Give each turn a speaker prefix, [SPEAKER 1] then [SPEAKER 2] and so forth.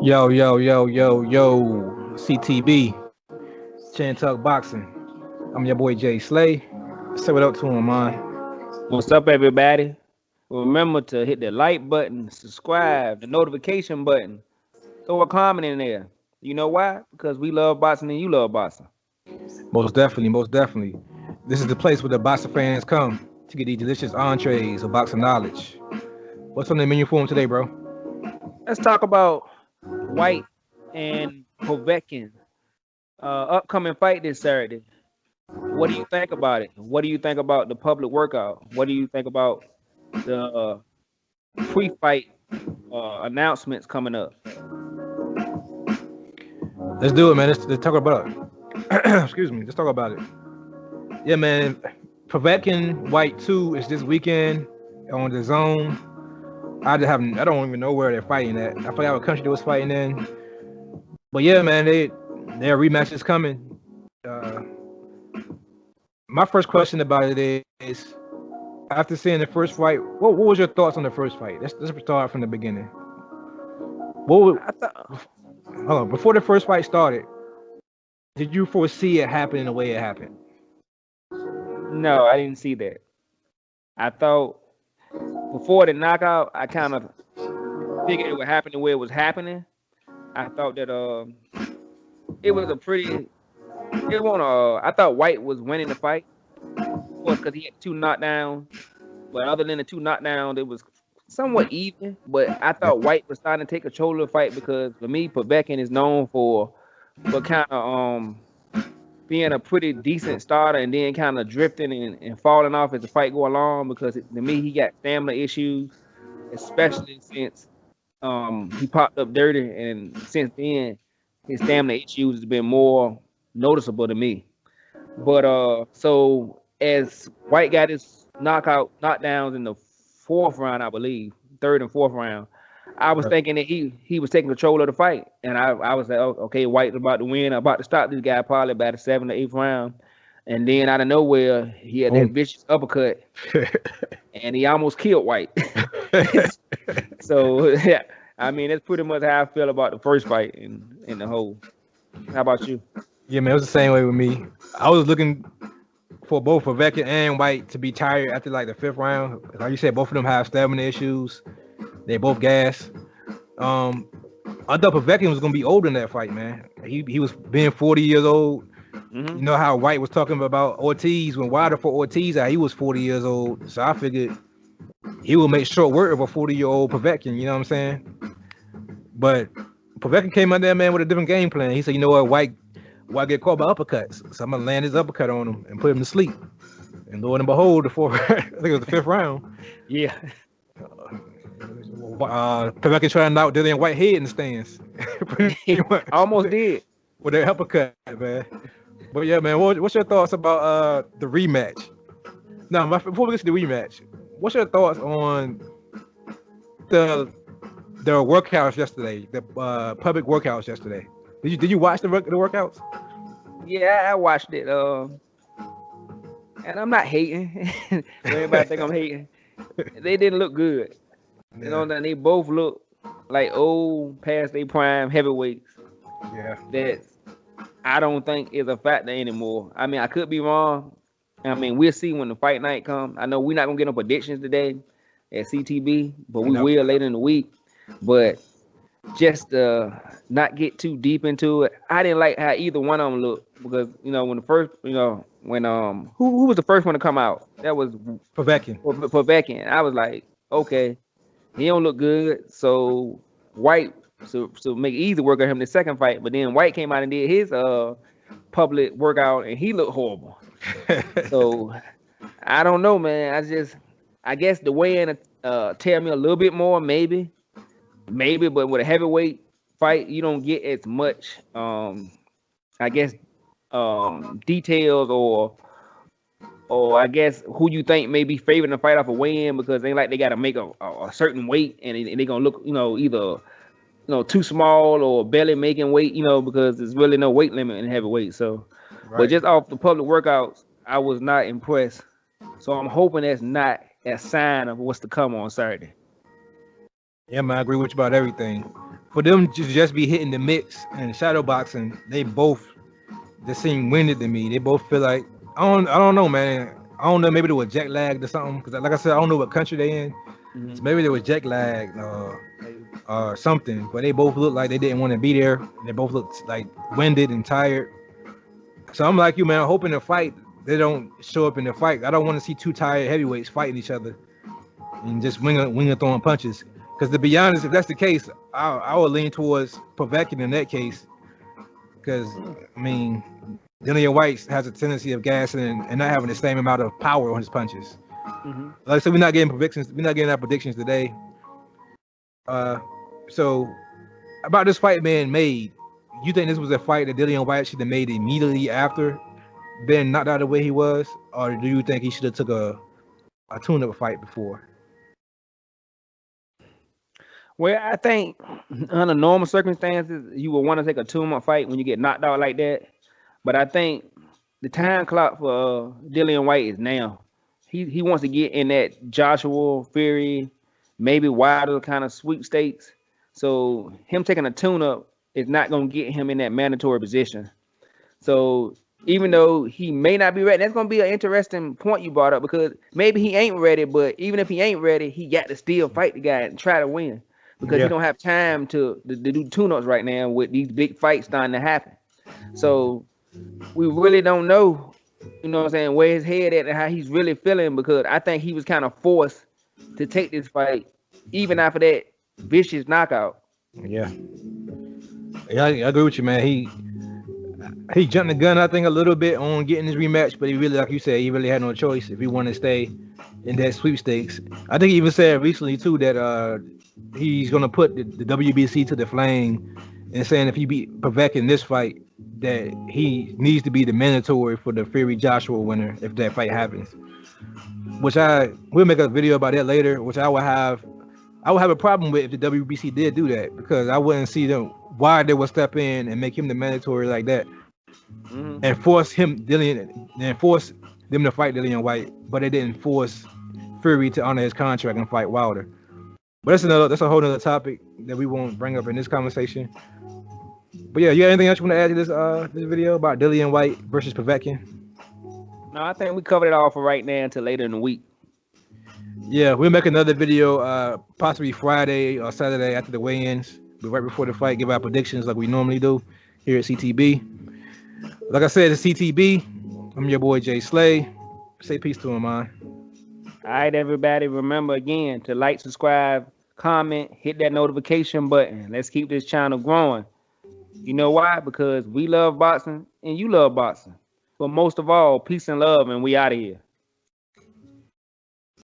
[SPEAKER 1] Yo, yo, yo, yo, yo, CTB, Chan Tuck Boxing. I'm your boy Jay Slay. Say what up to him, man.
[SPEAKER 2] What's up, everybody? Remember to hit the like button, subscribe, the notification button, throw a comment in there. You know why? Because we love boxing and you love boxing.
[SPEAKER 1] Most definitely, most definitely. This is the place where the boxing fans come to get these delicious entrees of boxing knowledge. What's on the menu for him today, bro?
[SPEAKER 2] Let's talk about Whyte and Povetkin. Upcoming fight this Saturday. What do you think about it? What do you think about the public workout? What do you think about the pre-fight announcements coming up?
[SPEAKER 1] Let's do it, man. Let's talk about it. Excuse me. Let's talk about it. Yeah, man. Povetkin White 2 is this weekend on the zone. I don't even know where they're fighting at. I forgot what country they was fighting in. But yeah, man, their rematch is coming. Uh, my first question about it is, after seeing the first fight, what was your thoughts on the first fight? Let's start from the beginning. What was,
[SPEAKER 2] I thought
[SPEAKER 1] hold on, before the first fight started, did you foresee it happening the way it happened?
[SPEAKER 2] no, I didn't see that. I thought before the knockout, I kind of figured it would happen the way it was happening. I thought that it was a pretty it won't I thought White was winning the fight. Of course, because he had two knockdowns. But other than the two knockdowns, it was somewhat even. But I
[SPEAKER 1] Yeah.
[SPEAKER 2] thought White was starting to take control of the fight because for me, Povetkin is known for kind of being a pretty decent starter and then kind of drifting and falling off as the fight go along because to me he got stamina issues, especially since he popped up dirty, and since then his stamina issues has been more noticeable to me. But so as White got his knockdowns in the fourth round, I believe, third and fourth round, I was
[SPEAKER 1] Right.
[SPEAKER 2] thinking that he was taking control of the fight, and I was like, oh, okay, White's about to win, about to stop this guy probably by the seventh or eighth round, and then out of nowhere he had that
[SPEAKER 1] Boom.
[SPEAKER 2] vicious uppercut, and he almost killed White. So yeah, I mean that's pretty much how I feel about the first fight in the whole. How about you?
[SPEAKER 1] Yeah, man, it was the same way with me. I was looking for both Povetkin and White to be tired after like the fifth round. Like you said, both of them have stamina issues. They both gas. Um, I thought Povetkin was gonna be older in that fight, man. He was being 40 years old.
[SPEAKER 2] Hmm.
[SPEAKER 1] You know how White was talking about Ortiz when Wilder fought Ortiz out, he was 40 years old. So I figured he will make short work of a 40-year-old Povetkin, you know what I'm saying? But Povetkin came out there, man, with a different game plan. He said, you know what, White get caught by uppercuts. So I'm gonna land his uppercut on him and put him to sleep. And lo and behold, the fourth I think it was the fifth round.
[SPEAKER 2] Yeah.
[SPEAKER 1] Povetkin trying to knock Dillian White head in the stands. Pretty much.
[SPEAKER 2] Almost did.
[SPEAKER 1] With their uppercut, man. But yeah, man, what's your thoughts about the rematch? Now, before we get to the rematch, what's your thoughts on the the workouts yesterday, the public workouts yesterday? Did you watch the workouts?
[SPEAKER 2] Yeah, I watched it. And I'm not hating. Everybody think I'm hating. They didn't look good. You know,
[SPEAKER 1] Yeah,
[SPEAKER 2] and they both look like old, past their prime heavyweights.
[SPEAKER 1] yeah.
[SPEAKER 2] That I don't think is a factor anymore. I mean, I could be wrong. I mean, we'll see when the fight night comes. I know we're not gonna get no predictions today at CTB, but we
[SPEAKER 1] No,
[SPEAKER 2] will later in the week. But just not get too deep into it. I didn't like how either one of them looked because when the first when who was the first one to come out? That was
[SPEAKER 1] Povetkin.
[SPEAKER 2] Povetkin. I was like, okay, he don't look good. So White so make it easy work on him the second fight, but then White came out and did his public workout and he looked horrible. So I don't know, man. I guess the weigh in tell me a little bit more, maybe, but with a heavyweight fight, you don't get as much, I guess, details or I guess who you think may be favoring the fight off a weigh-in because they like they got to make a certain weight and they gonna look, either too small or belly making weight, because there's really no weight limit in heavyweight. So, but
[SPEAKER 1] Right.
[SPEAKER 2] just off the public workouts, I was not impressed. So I'm hoping that's not a sign of what's to come on Saturday.
[SPEAKER 1] Yeah, man, I agree with you about everything. for them to just be hitting the mix and shadow boxing, they both just seem winded to me. They both feel like I don't know, man. I don't know. Maybe they were jet lagged or something. Because like I said, I don't know what country they in. So maybe they were jet lagged or something. But they both look like they didn't want to be there. They both looked like winded and tired. So I'm like you, man. I'm hoping the fight they don't show up in the fight. I don't want to see two tired heavyweights fighting each other and just winger throwing punches. Because to be honest, if that's the case, I would lean towards Povetkin in that case. Because I mean, Dillian Whyte has a tendency of gassing and not having the same amount of power on his punches. Like I said, we're not getting predictions. We're not getting our predictions today. So about this fight being made, you think this was a fight that Dillian Whyte should have made immediately after being knocked out the way he was, or do you think he should have took a tune-up fight before?
[SPEAKER 2] Well, I think under normal circumstances, you would want to take a 2-month fight when you get knocked out like that. But I think the time clock for Dillian Whyte is now. He wants to get in that Joshua Fury, maybe Wilder kind of sweepstakes. So him taking a tune-up is not going to get him in that mandatory position. So even though he may not be ready, that's going to be an interesting point you brought up, because maybe he ain't ready, but even if he ain't ready, he got to still fight the guy and try to win, because he don't have time to do tune-ups right now with these big fights starting to happen. So we really don't know, you know what I'm saying, where his head at and how he's really feeling, because I think he was kind of forced to take this fight even after that vicious knockout.
[SPEAKER 1] Yeah, I agree with you, man. He jumped the gun, I think, a little bit on getting his rematch, but he really, like you said, he really had no choice if he wanted to stay in that sweepstakes. I think he even said recently too that he's gonna put the WBC to the flame, and saying if he beat Povetkin in this fight, that he needs to be the mandatory for the Fury Joshua winner if that fight happens. Which we'll make a video about that later. Which I would have a problem with if the WBC did do that, because I wouldn't see them why they would step in and make him the mandatory like that, and force them to fight Dillian Whyte, but they didn't force Fury to honor his contract and fight Wilder. But that's a whole other topic that we won't bring up in this conversation. But yeah, you got anything else you want to add to this video about Dillian Whyte versus Povetkin?
[SPEAKER 2] No, I think we covered it all for right now until later in the week.
[SPEAKER 1] Yeah, we'll make another video possibly Friday or Saturday after the weigh-ins, but right before the fight, give our predictions like we normally do here at CTB. Like I said, it's CTB. I'm your boy Jay Slay. Say peace to him, man.
[SPEAKER 2] All right, everybody. Remember again to like, subscribe, comment, hit that notification button. Let's keep this channel growing. You know why? Because we love boxing and you love boxing. But most of all, peace and love, and we out of here.